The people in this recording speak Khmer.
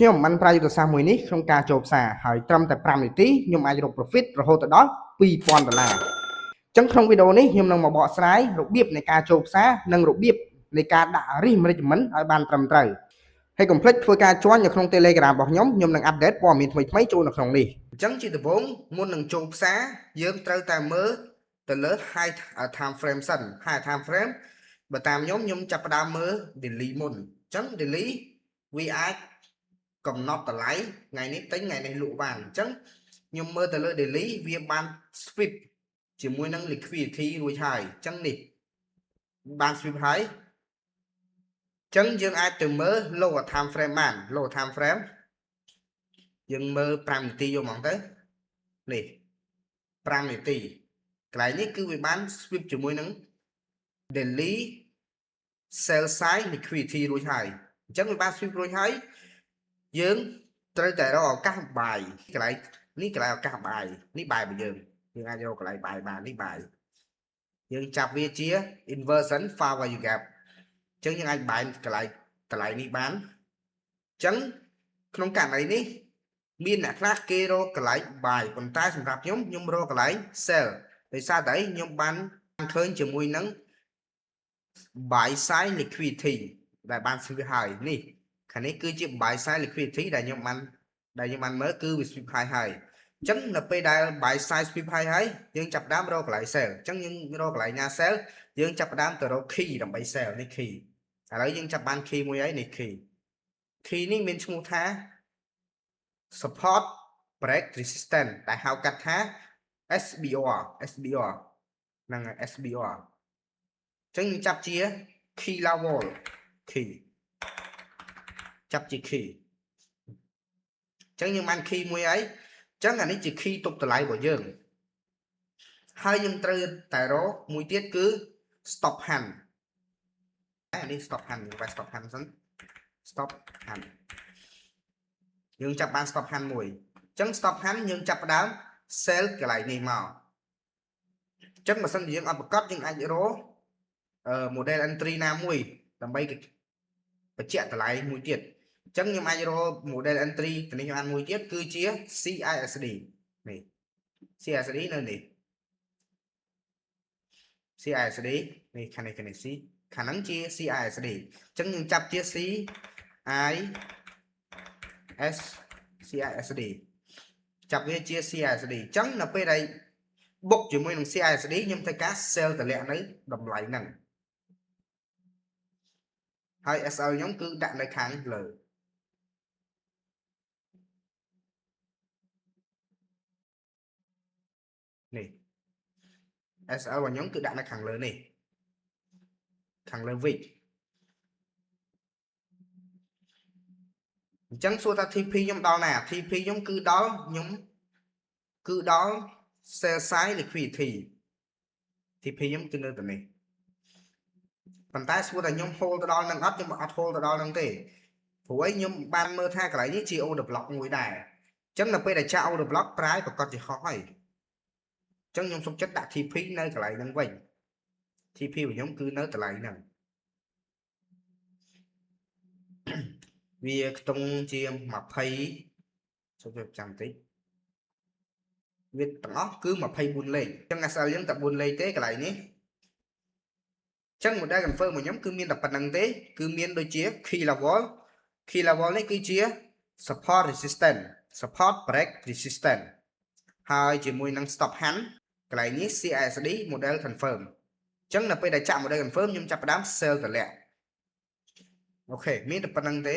ខ្ញុំបានប្រើយុទ្ធសាស្ត្រមួយនេះក្នុងការចូលផ្សារហើយត្រឹមតែ5នាទីខ្ញុំអាចរក profit រហូតដល់$2000អញ្ចឹងក្នុងវីដេអូនេះខ្ញុំនឹងមកបកស្រាយរបៀបនៃការចូលផ្សារនិងរបៀបនៃការដាក់ risk management ឲ្យបានត្រឹមត្រូវហើយកុំភ្លេចធ្វើការ join នៅក្នុង Telegram របស់ខ្ញុំនឹង update ព័ត៌មានថ្មីៗចូលនៅក្នុងនេះអញ្ចឹងជាដំបូងមុននឹងចូលផ្សារយើងត្រូវតែមើលទៅលើ high time frame សិន high time frame បើតាមខ្ញុំចាប់ផ្ដើមមើល daily មុនអញ្ចឹង daily វាអាចកំណត់តម្លៃថ្ងៃនេះទិញថ្ងៃនេះលក់បានអញ្ចឹងខ្ញុំមើលទៅលើ daily វាបាន sweep ជាមួយនឹង liquidity រួចហើយអញ្ចឹងនេះបាន sweep ហើយអញ្ចឹងយើងអាចទៅមើល low time frame បាន low time frame យើងមើល5នាទីយកហ្មងទៅនេះ5នាទីកន្លែងនេះគឺវាបាន sweep ជាមួយនឹង daily sell side liquidity រួចហើយអញ្ចឹងវាបាន sweep រួចហើយយើងត្រូវតែរកឱកាសបាយកន្លែងនេះកន្លែងឱកាសបាយនេះបាយរបស់យើងអាចរកកន្លែងបាយបាននេះបាយយើងចាប់វាជា inversion fair value gap អញ្ចឹងយើងអាចបាយកន្លែងនេះបានអញ្ចឹងក្នុងករណីនេះមានអ្នកខ្លះគេរកកន្លែងបាយប៉ុន្តែសម្រាប់ខ្ញុំរកកន្លែង sell ដោយសារតែខ្ញុំបានឃើញជាមួយនឹង buy side liquidity ដែលបាន sweep ហើយនេះខាងនេះគឺជា buy side liquidity ដែលខ្ញុំបានមើលគឺវា sweep ហើយអញ្ចឹងនៅពេលដែល buy side sweep ហើយយើងចាប់ផ្ដើមរកកន្លែង sell អញ្ចឹងយើងរកកន្លែងណា sell យើងចាប់ផ្ដើមទៅរក key ដើម្បី sell នេះ key ឥឡូវយើងចាប់បាន key មួយហើយនេះ key នេះមានឈ្មោះថា support break resistance ដែលហៅកាត់ថា SBR ហ្នឹង SBR អញ្ចឹងយើងចាប់ជា key level key ចាប់ជា key អញ្ចឹងយើងបាន key មួយហើយអញ្ចឹងអានេះជា key ទប់តម្លៃរបស់យើងហើយយើងត្រូវតែរកមួយទៀតគឺ stop hand អានេះ stop hand យើង stop hand សិន stop hand យើងចាប់បាន stop hand មួយអញ្ចឹង stop hand យើងចាប់ផ្ដើម sell កន្លែងនេះមកអញ្ចឹងបើសិនជាយើងអត់ប្រកាសយើងអាចរកmodel entry ណាមួយដើម្បីបញ្ជាក់តម្លៃមួយទៀតអញ្ចឹងខ្ញុំអាចរក model entry ទៅនេះបានមួយទៀតគឺជា CISD នេះ CISD នៅនេះ CISD នេះខាងនេះ C ខាងហ្នឹងជា CISD អញ្ចឹងយើងចាប់ជា CISD ចាប់វាជា CISD អញ្ចឹងនៅពេលដែលបុកជាមួយនឹង CISD ខ្ញុំធ្វើការ sell តម្លាក់នៅតម្លៃហ្នឹងហើយ SL ខ្ញុំគឺដាក់នៅខាងលើនេះ SL របស់ខ្ញុំគឺដាក់នៅខាងលើនេះខាងលើវិញអញ្ចឹងសួរថា TP ខ្ញុំដល់ណា TP ខ្ញុំគឺដល់ sell side liquidity TP ខ្ញុំគឺនៅទៅនេះប៉ុន្តែសួរថាខ្ញុំ hold ទៅដល់នឹងអត់ខ្ញុំអត់ hold ទៅដល់នឹងទេព្រោះឯងខ្ញុំបានមើលថាកន្លែងនេះជា order block មួយដែរអញ្ចឹងនៅពេលដែលចាក់ order block ប្រាយប្រកាសជាហោះហើយអញ្ចឹងខ្ញុំសុខចិត្តដាក់ TP នៅកន្លែងហ្នឹងវិញ TP របស់ខ្ញុំគឺនៅកន្លែងហ្នឹងវាខ្ទង់ជា20ចូលចាំតិចវាទាំងអស់គឺ24លេខអញ្ចឹង SL យើងតែ4លេខទេកន្លែងនេះអញ្ចឹង model confirm របស់ខ្ញុំគឺមានតែប៉ុណ្្នឹងទេគឺមានដូចជា key level នេះគឺជា support resistance support break resistance ហើយជាមួយនឹង stop hand កន្លែងនេះ CISD model confirm អញ្ចឹងនៅពេលដែលចាក់ model confirm ខ្ញុំចាប់ផ្ដើម sell តម្លាក់អូខេមានតែប៉ុណ្្នឹងទេ